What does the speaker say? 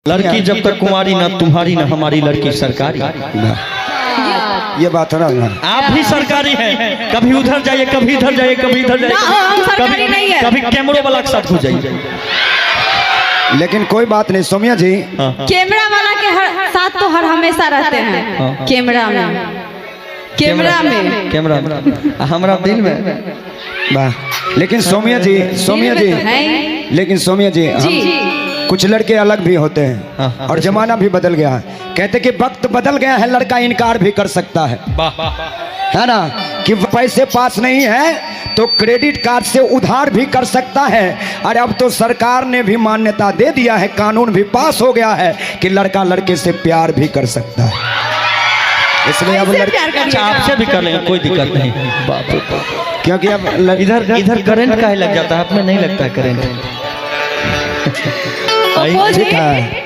लड़की जब तक कुंवारी ना तुम्हारी ना हमारी लड़की सरकारी। ये बात है ना, आप भी सरकारी हैं, कभी उधर जाइए कभी इधर जाइए कभी इधर जाइए, कभी कैमरे वाला के साथ हो जाइए। लेकिन कोई बात नहीं सोमिया जी, कैमरा वाला के साथ तो हर हमेशा रहते हैं। कैमरा में हमारा दिल में वाह। लेकिन सोमिया जी लेकिन सोमिया जी, कुछ लड़के अलग भी होते हैं और जमाना भी बदल गया है। कहते कि वक्त बदल गया है, लड़का इनकार भी कर सकता है ना, कि पैसे पास नहीं है तो क्रेडिट कार्ड से उधार भी कर सकता है। और अब तो सरकार ने भी मान्यता दे दिया है, कानून भी पास हो गया है कि लड़का लड़के से प्यार भी कर सकता है। इसलिए अब अच्छा आपसे भी कर लेंगे, कोई दिक्कत नहीं। बाप रे बाप, क्योंकि अब इधर करंट का लग जाता है, अपने नहीं लगता है करंट। ठीक है।